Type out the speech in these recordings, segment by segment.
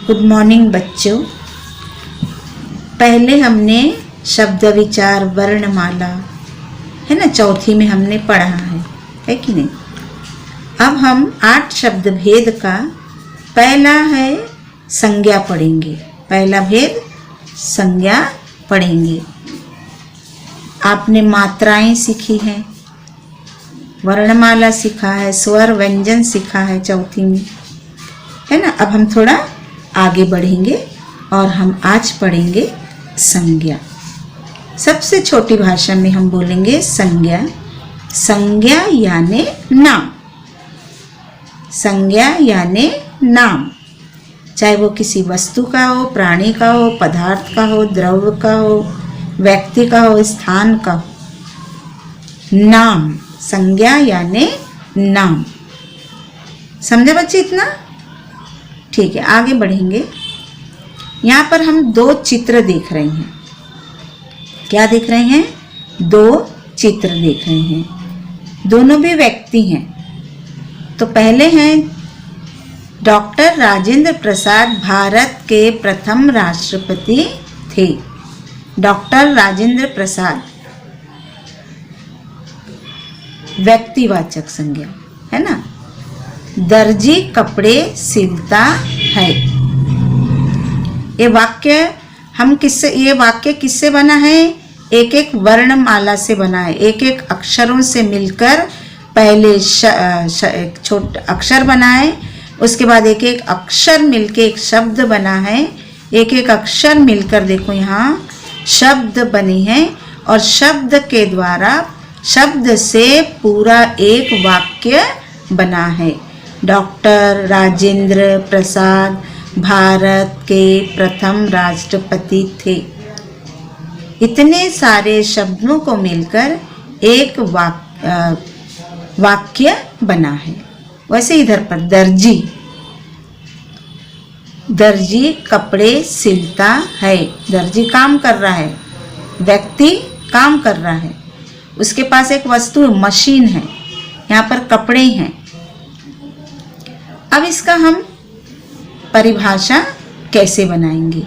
Good morning बच्चों। पहले हमने शब्द विचार वर्णमाला है ना, चौथी में हमने पढ़ा है कि नहीं। अब हम 8 शब्द भेद का पहला है संज्ञा पढ़ेंगे। पहला भेद संज्ञा पढ़ेंगे। आपने मात्राएं सीखी हैं, वर्णमाला सीखा है, स्वर व्यंजन सीखा है चौथी में, है ना। अब हम थोड़ा आगे बढ़ेंगे और हम आज पढ़ेंगे संज्ञा। सबसे छोटी भाषा में हम बोलेंगे संज्ञा। संज्ञा यानी नाम। संज्ञा यानी नाम, चाहे वो किसी वस्तु का हो, प्राणी का हो, पदार्थ का हो, द्रव्य का हो, व्यक्ति का हो, स्थान का हो। नाम, संज्ञा यानी नाम। समझे बच्चे इतना? ठीक है, आगे बढ़ेंगे। यहाँ पर हम 2 चित्र देख रहे हैं। क्या देख रहे हैं? 2 चित्र देख रहे हैं। दोनों भी व्यक्ति हैं। तो पहले हैं डॉक्टर राजेंद्र प्रसाद भारत के प्रथम राष्ट्रपति थे। डॉक्टर राजेंद्र प्रसाद व्यक्तिवाचक संज्ञा है ना। दर्जी कपड़े सिलता है। ये वाक्य किससे बना है? एक एक वर्णमाला से बना है। एक एक अक्षरों से मिलकर पहले एक छोटा अक्षर बना है, उसके बाद एक एक अक्षर मिलके एक शब्द बना है। एक एक अक्षर मिलकर देखो यहाँ शब्द बने हैं और शब्द के द्वारा शब्द से पूरा एक वाक्य बना है। डॉक्टर राजेंद्र प्रसाद भारत के प्रथम राष्ट्रपति थे। इतने सारे शब्दों को मिलकर एक वाक्य बना है। वैसे इधर पर दर्जी कपड़े सिलता है। दर्जी काम कर रहा है, व्यक्ति काम कर रहा है, उसके पास एक वस्तु मशीन है, यहाँ पर कपड़े हैं। अब इसका हम परिभाषा कैसे बनाएंगे?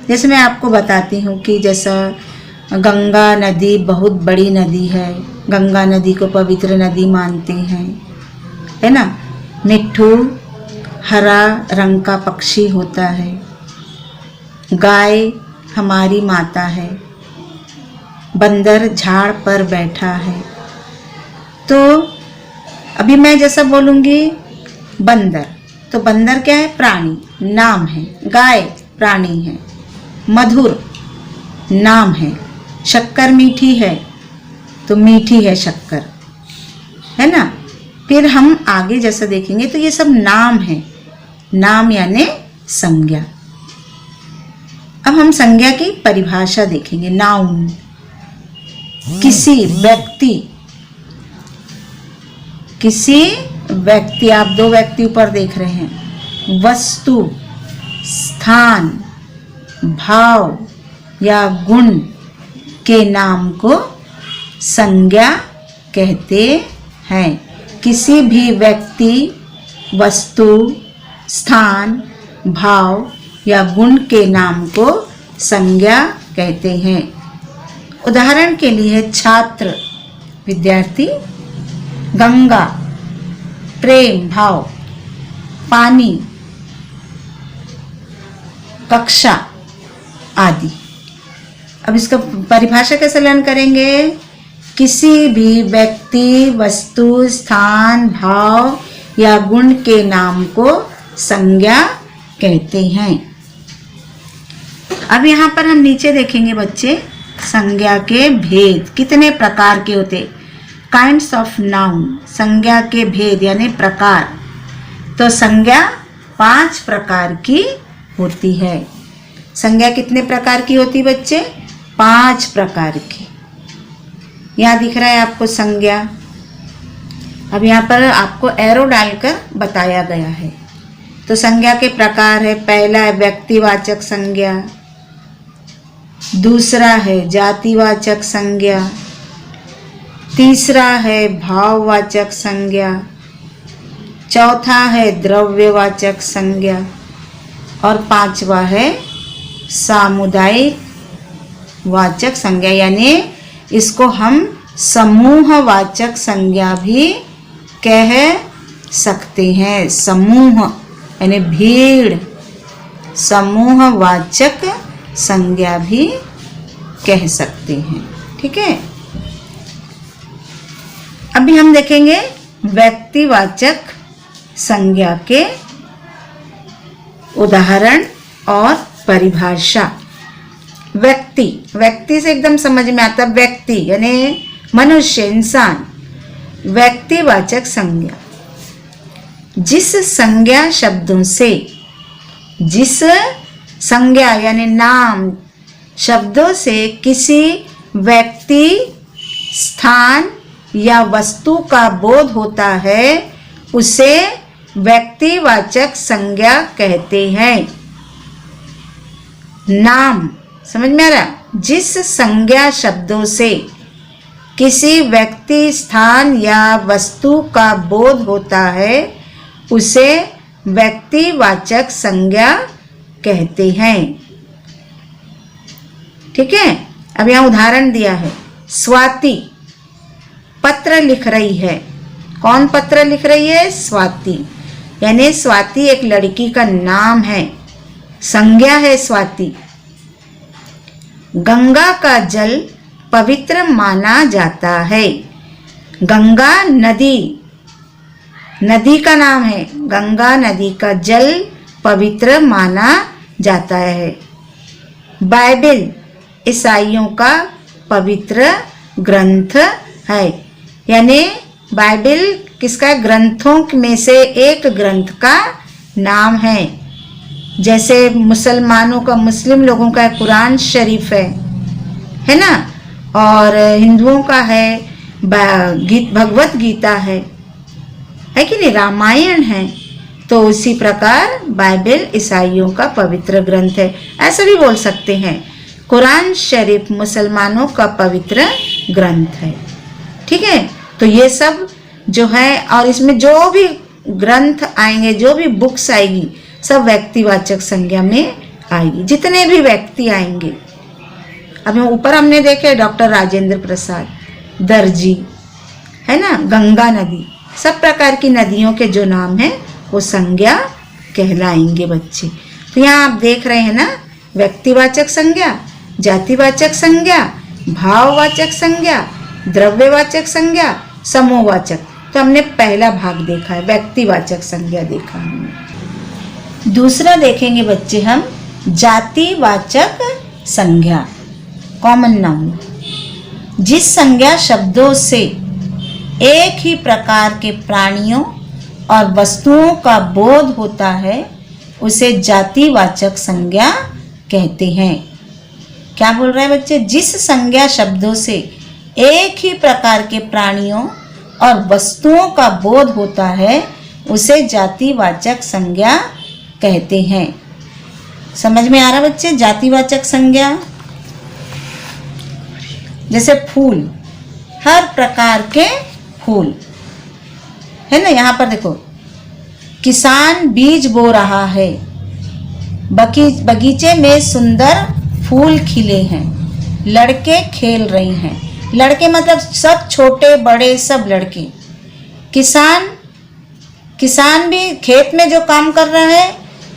जैसे मैं आपको बताती हूँ कि जैसा गंगा नदी बहुत बड़ी नदी है, गंगा नदी को पवित्र नदी मानते हैं, है ना। मिट्ठू हरा रंग का पक्षी होता है। गाय हमारी माता है। बंदर झाड़ पर बैठा है। तो अभी मैं जैसा बोलूँगी बंदर, तो बंदर क्या है? प्राणी, नाम है। गाय प्राणी है। मधुर नाम है। शक्कर मीठी है, तो मीठी है शक्कर, है ना। फिर हम आगे जैसा देखेंगे तो ये सब नाम है। नाम यानी संज्ञा। अब हम संज्ञा की परिभाषा देखेंगे। नाउन, किसी व्यक्ति, आप 2 व्यक्ति ऊपर देख रहे हैं। वस्तु, स्थान, भाव या गुण के नाम को संज्ञा कहते हैं। किसी भी व्यक्ति, वस्तु, स्थान, भाव या गुण के नाम को संज्ञा कहते हैं। उदाहरण के लिए छात्र, विद्यार्थी, गंगा प्रेम भाव, पानी कक्षा आदि। अब इसका परिभाषा कैसे लर्न करेंगे? किसी भी व्यक्ति, वस्तु, स्थान, भाव या गुण के नाम को संज्ञा कहते हैं। अब यहाँ पर हम नीचे देखेंगे बच्चे संज्ञा के भेद कितने प्रकार के होते। काइंड्स ऑफ नाउन, संज्ञा के भेद यानी प्रकार। तो संज्ञा 5 प्रकार की होती है। संज्ञा कितने प्रकार की होती बच्चे? 5 प्रकार की। यहाँ दिख रहा है आपको संज्ञा। अब यहाँ पर आपको एरो डालकर बताया गया है। तो संज्ञा के प्रकार है। पहला है व्यक्तिवाचक संज्ञा, दूसरा है जातिवाचक संज्ञा, तीसरा है भाववाचक संज्ञा, चौथा है द्रव्यवाचक संज्ञा, और 5वां है सामुदायिक वाचक संज्ञा, यानी इसको हम समूहवाचक संज्ञा भी कह सकते हैं। समूह यानी भीड़, समूहवाचक संज्ञा भी कह सकते हैं। ठीक है, अभी हम देखेंगे व्यक्तिवाचक संज्ञा के उदाहरण और परिभाषा। व्यक्ति, व्यक्ति से एकदम समझ में आता, व्यक्ति यानी मनुष्य, इंसान। व्यक्तिवाचक संज्ञा जिस संज्ञा शब्दों से, जिस संज्ञा यानी नाम शब्दों से किसी व्यक्ति, स्थान या वस्तु का बोध होता है उसे व्यक्तिवाचक संज्ञा कहते हैं। नाम समझ में आ रहा? जिस संज्ञा शब्दों से किसी व्यक्ति, स्थान या वस्तु का बोध होता है उसे व्यक्तिवाचक संज्ञा कहते हैं। ठीक है, अब यहाँ उदाहरण दिया है। स्वाति पत्र लिख रही है। कौन पत्र लिख रही है? स्वाति, यानी स्वाति एक लड़की का नाम है, संज्ञा है स्वाति। गंगा का जल पवित्र माना जाता है। गंगा नदी, नदी का नाम है। गंगा नदी का जल पवित्र माना जाता है। बाइबल ईसाइयों का पवित्र ग्रंथ है, यानी बाइबल किसका? ग्रंथों में से एक ग्रंथ का नाम है। जैसे मुसलमानों का, मुस्लिम लोगों का कुरान शरीफ है ना, और हिंदुओं का है भगवत गीता है कि नहीं, रामायण है। तो उसी प्रकार बाइबल ईसाइयों का पवित्र ग्रंथ है, ऐसा भी बोल सकते हैं। कुरान शरीफ मुसलमानों का पवित्र ग्रंथ है। ठीक है, तो ये सब जो है, और इसमें जो भी ग्रंथ आएंगे, जो भी बुक्स आएगी, सब व्यक्तिवाचक संज्ञा में आएगी। जितने भी व्यक्ति आएंगे, अब ऊपर हमने देखे डॉक्टर राजेंद्र प्रसाद, दर्जी, है ना, गंगा नदी, सब प्रकार की नदियों के जो नाम है वो संज्ञा कहलाएंगे बच्चे। तो यहाँ आप देख रहे हैं ना, व्यक्तिवाचक संज्ञा, जातिवाचक संज्ञा, भाववाचक संज्ञा, द्रव्यवाचक संज्ञा, समूहवाचक। तो हमने पहला भाग देखा है, व्यक्तिवाचक संज्ञा देखा हमने। दूसरा देखेंगे बच्चे हम जातिवाचक संज्ञा, कॉमन नाउन। जिस संज्ञा शब्दों से एक ही प्रकार के प्राणियों और वस्तुओं का बोध होता है उसे जातिवाचक संज्ञा कहते हैं। क्या बोल रहे हैं बच्चे? जिस संज्ञा शब्दों से एक ही प्रकार के प्राणियों और वस्तुओं का बोध होता है उसे जातिवाचक संज्ञा कहते हैं। समझ में आ रहा बच्चे? जातिवाचक संज्ञा जैसे फूल, हर प्रकार के फूल, है ना। यहाँ पर देखो, किसान बीज बो रहा है, बगीचे में सुंदर फूल खिले हैं, लड़के खेल रहे हैं। लड़के मतलब सब छोटे बड़े सब लड़के। किसान भी खेत में जो काम कर रहा है,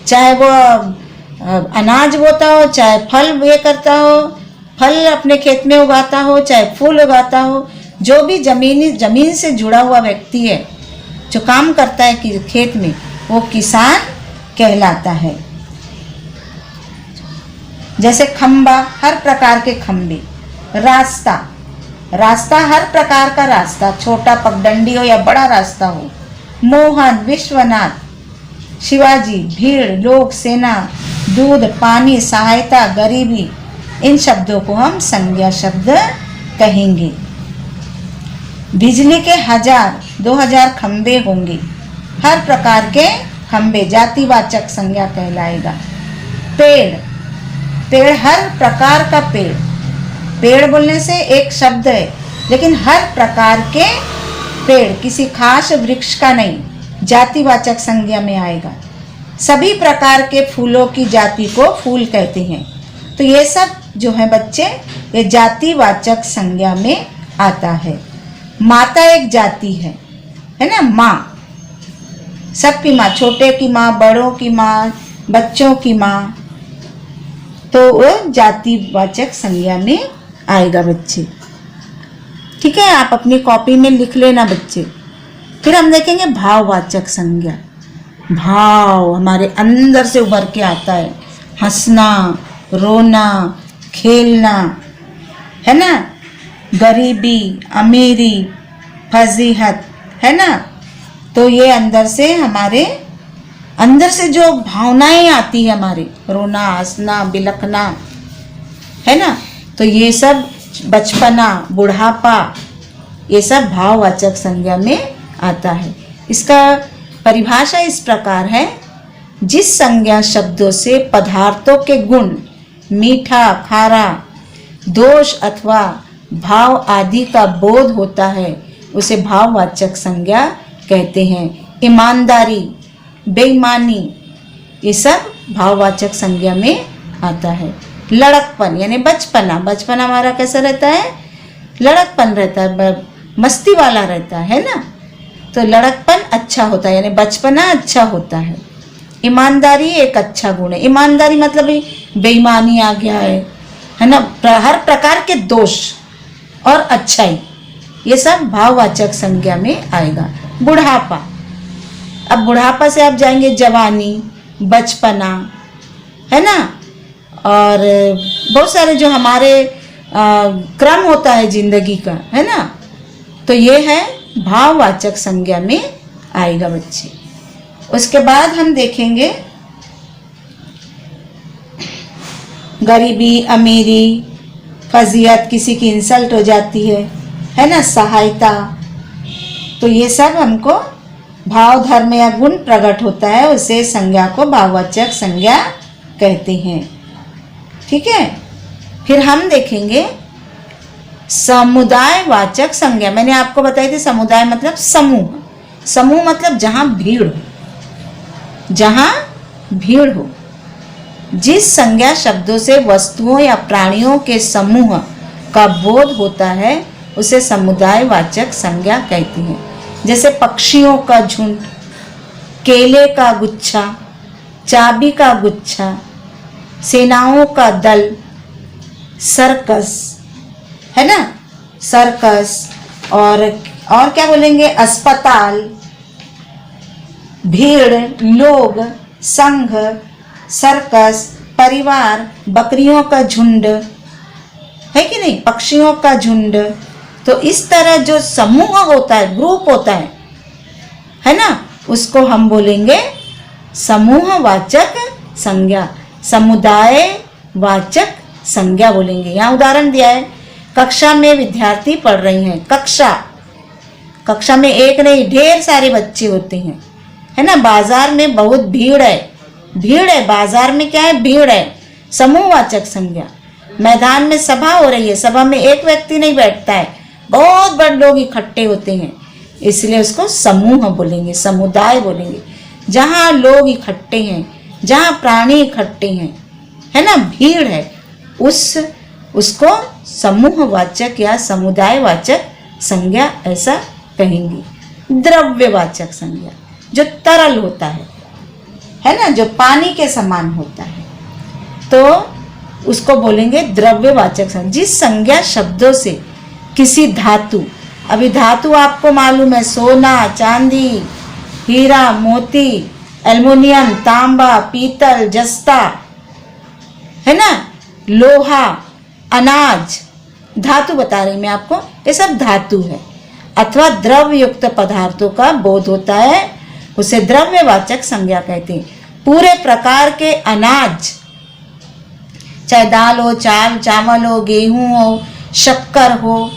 चाहे वो अनाज बोता हो, चाहे फल ये करता हो, फल अपने खेत में उगाता हो, चाहे फूल उगाता हो, जो भी जमीन से जुड़ा हुआ व्यक्ति है जो काम करता है कि खेत में, वो किसान कहलाता है। जैसे खंबा, हर प्रकार के खंबे। रास्ता हर प्रकार का रास्ता, छोटा पगडंडी हो या बड़ा रास्ता हो। मोहन, विश्वनाथ, शिवाजी, भीड़, लोग, सेना, दूध, पानी, सहायता, गरीबी, इन शब्दों को हम संज्ञा शब्द कहेंगे। बिजली के 1000-2000 खंबे होंगे, हर प्रकार के खंबे, जातिवाचक संज्ञा कहलाएगा। पेड़, हर प्रकार का पेड़ बोलने से एक शब्द है, लेकिन हर प्रकार के पेड़, किसी खास वृक्ष का नहीं, जातिवाचक संज्ञा में आएगा। सभी प्रकार के फूलों की जाति को फूल कहते हैं। तो ये सब जो है बच्चे, ये जातिवाचक संज्ञा में आता है। माता एक जाति है ना, माँ, सबकी माँ, छोटे की माँ, बड़ों की माँ, बच्चों की माँ, तो वो जातिवाचक संज्ञा में आएगा बच्चे। ठीक है, आप अपनी कॉपी में लिख लेना बच्चे। फिर हम देखेंगे भाववाचक संज्ञा। भाव हमारे अंदर से उभर के आता है, हंसना, रोना, खेलना, है ना, गरीबी, अमीरी, फजीहत, है ना। तो ये अंदर से, हमारे अंदर से जो भावनाएं आती है हमारे, रोना, हंसना, बिलखना, है ना, तो ये सब बचपना, बुढ़ापा, ये सब भाववाचक संज्ञा में आता है। इसका परिभाषा इस प्रकार है, जिस संज्ञा शब्दों से पदार्थों के गुण, मीठा, खारा, दोष अथवा भाव आदि का बोध होता है, उसे भाववाचक संज्ञा कहते हैं। ईमानदारी, बेईमानी, ये सब भाववाचक संज्ञा में आता है। लड़कपन यानी बचपना, बचपन हमारा कैसा रहता है, लड़कपन रहता है, मस्ती वाला रहता है ना, तो लड़कपन अच्छा होता है, यानी बचपना अच्छा होता है। ईमानदारी एक अच्छा गुण है। ईमानदारी मतलब बेईमानी आ गया है ना, हर प्रकार के दोष और अच्छाई, ये सब भाववाचक संज्ञा में आएगा। बुढ़ापा, अब बुढ़ापा से आप जाएंगे जवानी, बचपना, है ना, और बहुत सारे जो हमारे क्रम होता है जिंदगी का, है ना, तो ये है भाववाचक संज्ञा में आएगा बच्चे। उसके बाद हम देखेंगे गरीबी, अमीरी, फजीहत, किसी की इंसल्ट हो जाती है ना, सहायता, तो ये सब हमको भाव, धर्म या गुण प्रकट होता है, उसे संज्ञा को भाववाचक संज्ञा कहते हैं। ठीक है, फिर हम देखेंगे समुदायवाचक संज्ञा। मैंने आपको बताई थी समुदाय मतलब समूह, समूह मतलब जहां भीड़ हो, जहां भीड़ हो। जिस संज्ञा शब्दों से वस्तुओं या प्राणियों के समूह का बोध होता है, उसे समुदायवाचक संज्ञा कहती है। जैसे पक्षियों का झुंड, केले का गुच्छा, चाबी का गुच्छा, सेनाओं का दल, सर्कस, है ना, सर्कस, और क्या बोलेंगे, अस्पताल, भीड़, लोग, संघ, सर्कस, परिवार, बकरियों का झुंड, है कि नहीं, पक्षियों का झुंड। तो इस तरह जो समूह होता है, ग्रुप होता है ना, उसको हम बोलेंगे समूहवाचक संज्ञा, समुदायवाचक संज्ञा बोलेंगे। यहाँ उदाहरण दिया है, कक्षा में विद्यार्थी पढ़ रही हैं। कक्षा में एक नहीं, ढेर सारे बच्चे होते हैं, है ना। बाजार में बहुत भीड़ है, बाजार में क्या है, भीड़ है, समूहवाचक संज्ञा। मैदान में सभा हो रही है, सभा में एक व्यक्ति नहीं बैठता है, बहुत बड़े लोग इकट्ठे होते हैं, इसलिए उसको समूह बोलेंगे, समुदाय बोलेंगे। जहाँ लोग इकट्ठे हैं, जहाँ प्राणी इकट्ठे हैं, है ना, भीड़ है, उसको समूहवाचक या समुदायवाचक संज्ञा ऐसा कहेंगे। द्रव्यवाचक संज्ञा, जो तरल होता है ना, जो पानी के समान होता है, तो उसको बोलेंगे द्रव्यवाचक संज्ञा। जिस संज्ञा शब्दों से किसी धातु, अभी धातु आपको मालूम है, सोना, चांदी, हीरा, मोती, एल्युमिनियम, तांबा, पीतल, जस्ता, है ना, लोहा, अनाज, धातु बता रही मैं आपको, ये सब धातु है। अथवा द्रव युक्त पदार्थों का बोध होता है, उसे द्रव्यवाचक संज्ञा कहते हैं। पूरे प्रकार के अनाज, चाहे दाल हो, चावल हो, गेहूं हो, शक्कर हो,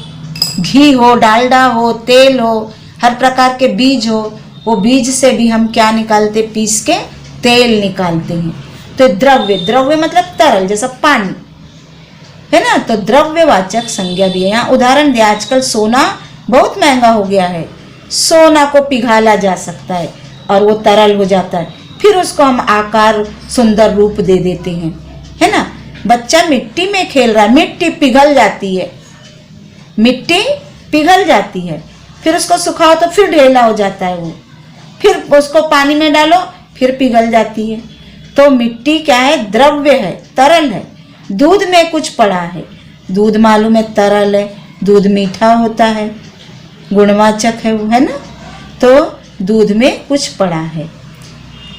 घी हो, डालडा हो, तेल हो, हर प्रकार के बीज हो, वो बीज से भी हम क्या निकालते, पीस के तेल निकालते हैं। तो द्रव्य मतलब तरल, जैसा पानी, है ना, तो द्रव्यवाचक संज्ञा भी है। यहाँ उदाहरण दिया, आजकल सोना बहुत महंगा हो गया है, सोना को पिघाला जा सकता है और वो तरल हो जाता है, फिर उसको हम आकार सुंदर रूप दे देते हैं, है ना। बच्चा मिट्टी में खेल रहा है, मिट्टी पिघल जाती है, मिट्टी पिघल जाती है, फिर उसको सुखाओ तो फिर ढेला हो जाता है वो, फिर उसको पानी में डालो फिर पिघल जाती है। तो मिट्टी क्या है, द्रव्य है, तरल है। दूध में कुछ पड़ा है, दूध मालूम है तरल है, दूध मीठा होता है, गुणवाचक है वो, है ना। तो दूध में कुछ पड़ा है,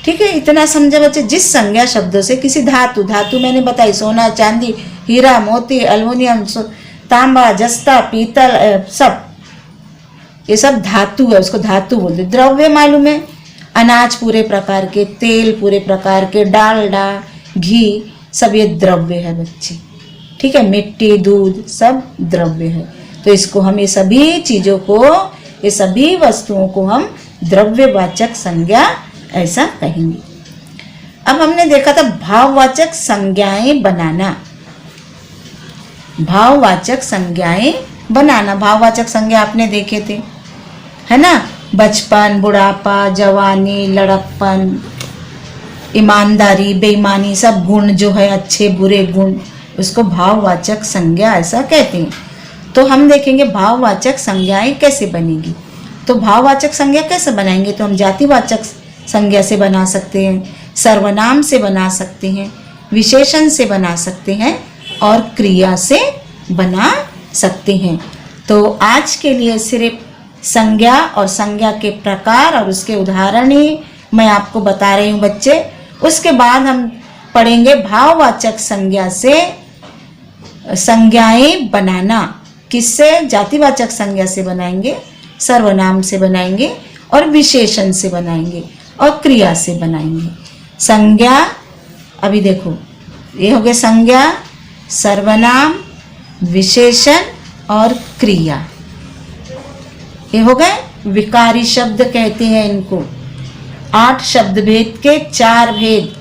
ठीक है। इतना समझा बच्चे। जिस संज्ञा शब्दों से किसी धातु, धातु मैंने बताई सोना चांदी हीरा मोती एल्युमिनियम तांबा जस्ता पीतल सब, ये सब धातु है, उसको धातु बोलते। द्रव्य मालूम है, अनाज पूरे प्रकार के, तेल पूरे प्रकार के, डालडा घी सब ये द्रव्य है बच्चे, ठीक है। मिट्टी दूध सब द्रव्य है। तो इसको हम ये सभी चीजों को, ये सभी वस्तुओं को हम द्रव्यवाचक संज्ञा ऐसा कहेंगे। अब हमने देखा था भाववाचक संज्ञाएं बनाना, भाववाचक संज्ञाएं बनाना। भाववाचक संज्ञा आपने देखे थे, है ना। बचपन, बुढ़ापा, जवानी, लड़कपन, ईमानदारी, बेईमानी, सब गुण जो है अच्छे बुरे गुण, उसको भाववाचक संज्ञा ऐसा कहते हैं। तो हम देखेंगे भाववाचक संज्ञाएं कैसे बनेगी। तो भाववाचक संज्ञा कैसे बनाएंगे, तो हम जातिवाचक संज्ञा से बना सकते हैं, सर्वनाम से बना सकते हैं, विशेषण से बना सकते हैं और क्रिया से बना सकते हैं। तो आज के लिए सिर्फ संज्ञा और संज्ञा के प्रकार और उसके उदाहरण ही मैं आपको बता रही हूँ बच्चे। उसके बाद हम पढ़ेंगे भाववाचक संज्ञा से संज्ञाएं बनाना। किससे, जातिवाचक संज्ञा से बनाएंगे, सर्वनाम से बनाएंगे और विशेषण से बनाएंगे और क्रिया से बनाएंगे। संज्ञा, अभी देखो ये हो गए संज्ञा, सर्वनाम, विशेषण और क्रिया, ये हो गए विकारी शब्द कहते हैं इनको। 8 शब्द भेद के 4 भेद,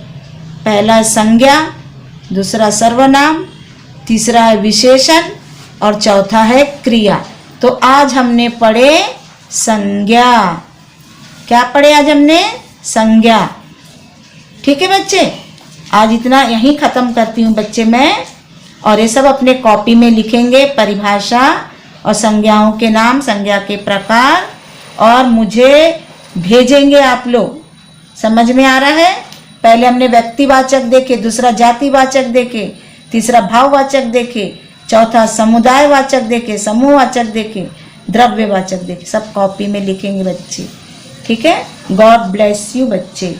पहला संज्ञा, दूसरा सर्वनाम, तीसरा है विशेषण और चौथा है क्रिया। तो आज हमने पढ़े संज्ञा। क्या पढ़े आज हमने, संज्ञा, ठीक है बच्चे। आज इतना यहीं खत्म करती हूँ बच्चे मैं, और ये सब अपने कॉपी में लिखेंगे, परिभाषा और संज्ञाओं के नाम, संज्ञा के प्रकार, और मुझे भेजेंगे आप लोग। समझ में आ रहा है। पहले हमने व्यक्तिवाचक देखे, दूसरा जातिवाचक देखे, तीसरा भाववाचक देखे, चौथा समुदायवाचक देखे, समूहवाचक देखे, द्रव्यवाचक देखे। सब कॉपी में लिखेंगे बच्चे, ठीक है। गॉड ब्लेस यू बच्चे।